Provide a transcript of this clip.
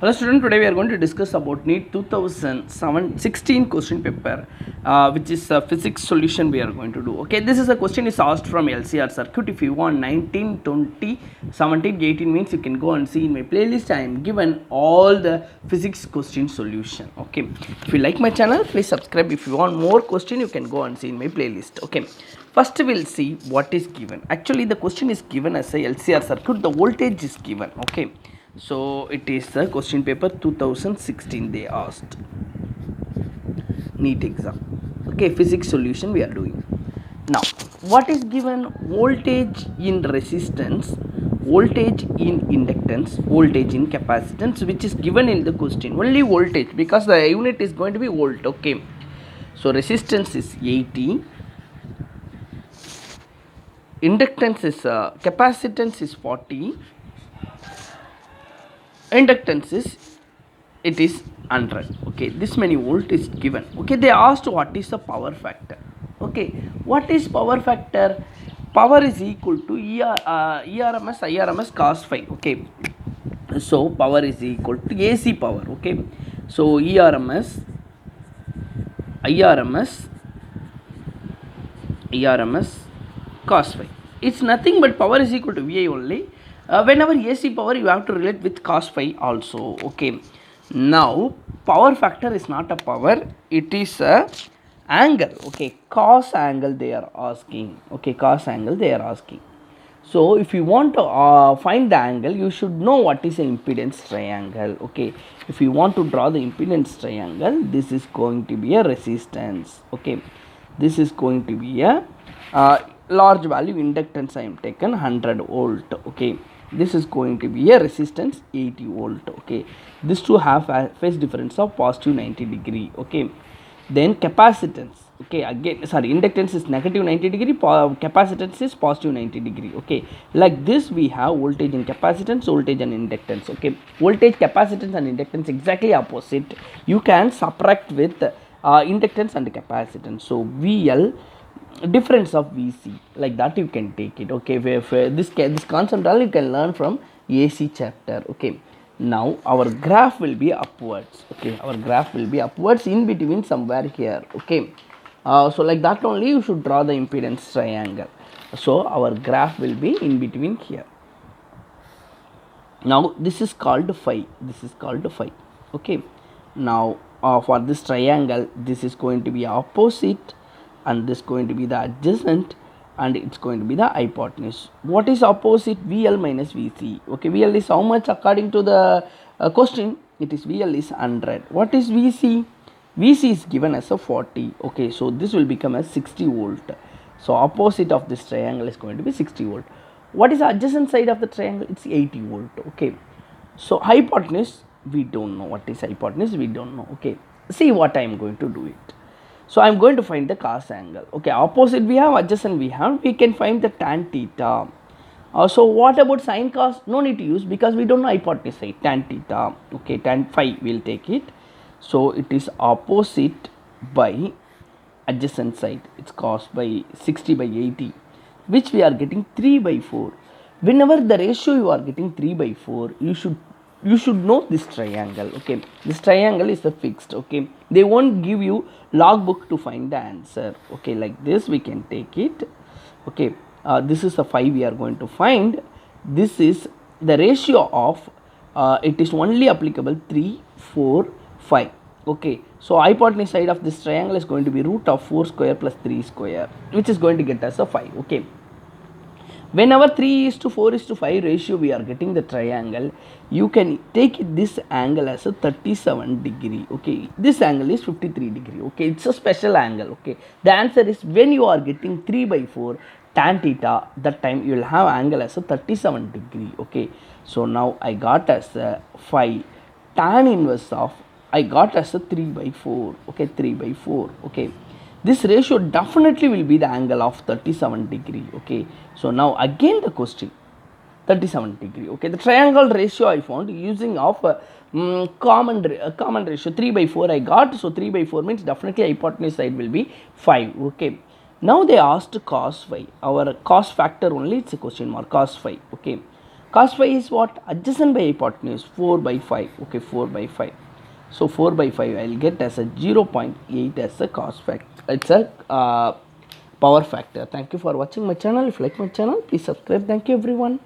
Hello student, today we are going to discuss about NEET 2016 question paper, which is a physics solution we are going to do. Okay, this is a question is asked from LCR circuit. If you want 19, 20, 17, 18 means you can go and see in my playlist. I am given all the physics question solution. Okay, if you like my channel, please subscribe. If you want more question, you can go and see in my playlist. Okay, first we'll see what is given. Actually, the question is given as a LCR circuit. The voltage is given. Okay. So it is the question paper 2016 they asked NEET exam. Okay, physics solution we are doing. Now what is given? Voltage in resistance, voltage in inductance, voltage in capacitance, which is given in the question. Only voltage, because the unit is going to be volt. Okay, so resistance is 80, inductance is capacitance is 40, inductance is it is 100. Okay, this many volt is given. Okay, they asked what is the power factor. Okay, what is power factor? Power is equal to ERMS IRMS cos phi. Okay, so power is equal to AC power. Okay, so ERMS IRMS cos phi. It's nothing but power is equal to VI only. Whenever AC power, you have to relate with cos phi also. Okay, now power factor is not a power, it is a angle. Okay, cos angle they are asking. Okay, cos angle they are asking. So if you want to find the angle, you should know what is an impedance triangle. Okay, if you want to draw the impedance triangle, this is going to be a resistance. Okay, this is going to be a large value inductance. I am taken 100 volt. Okay, this is going to be a resistance 80 volt. Okay, these two have a phase difference of positive 90 degree. Okay, then capacitance. Okay, again sorry, inductance is negative 90 degree, capacitance is positive 90 degree. Okay, like this we have voltage and capacitance, voltage and inductance. Okay, voltage, capacitance and inductance exactly opposite. You can subtract with inductance and capacitance. So VL difference of VC, like that you can take it. Okay, if this concept all you can learn from AC chapter. Okay, now our graph will be upwards. Okay, our graph will be upwards in between somewhere here. Okay, so like that only you should draw the impedance triangle. So our graph will be in between here. Now this is called phi, this is called phi. Okay, now for this triangle, this is going to be opposite and this is going to be the adjacent and it's going to be the hypotenuse. What is opposite? VL minus VC. Okay, VL is how much according to the question? It is VL is 100. What is VC? VC is given as a 40. Okay, so this will become a 60 volt. So opposite of this triangle is going to be 60 volt. What is the adjacent side of the triangle? It's 80 volt. Okay, so hypotenuse we don't know. What is hypotenuse? We don't know. Okay, see what I am going to do it. So I am going to find the cos angle. Okay, opposite we have, adjacent we have. We can find the tan theta. So what about sin cos? No need to use because we don't know hypotenuse side. Tan theta. Okay, tan phi we'll take it. So it is opposite by adjacent side. It's cos by 60 by 80, which we are getting 3 by 4. Whenever the ratio you are getting 3 by 4, you should know this triangle. Okay, this triangle is a fixed. Okay, they won't give you logbook to find the answer. Okay, like this we can take it. Okay, this is a 5 we are going to find. This is the ratio of it is only applicable 3, 4, 5. Okay, so hypotenuse side of this triangle is going to be root of 4 square plus 3 square, which is going to get us a 5. Okay, whenever 3 is to 4 is to 5 ratio we are getting the triangle, you can take this angle as a 37 degree. Okay, this angle is 53 degree. Okay, it's a special angle. Okay, the answer is when you are getting 3 by 4 tan theta, that time you will have angle as a 37 degree. Okay, so now I got as a 5 tan inverse of, I got as a 3 by 4. Okay, 3 by 4. Okay, this ratio definitely will be the angle of 37 degree. Okay, so now again the question 37 degree. Okay, the triangle ratio I found using of common ratio 3 by 4 I got. So 3 by 4 means definitely hypotenuse side will be 5. Okay, now they asked cos phi. Our cos factor only, it's a question mark, cos phi. Okay, Cos phi is what? Adjacent by hypotenuse, 4 by 5. Okay, 4 by 5. So 4 by 5 I will get as a 0.8 as a cos factor. It's a power factor. Thank you for watching my channel. If you like my channel, please subscribe. Thank you everyone.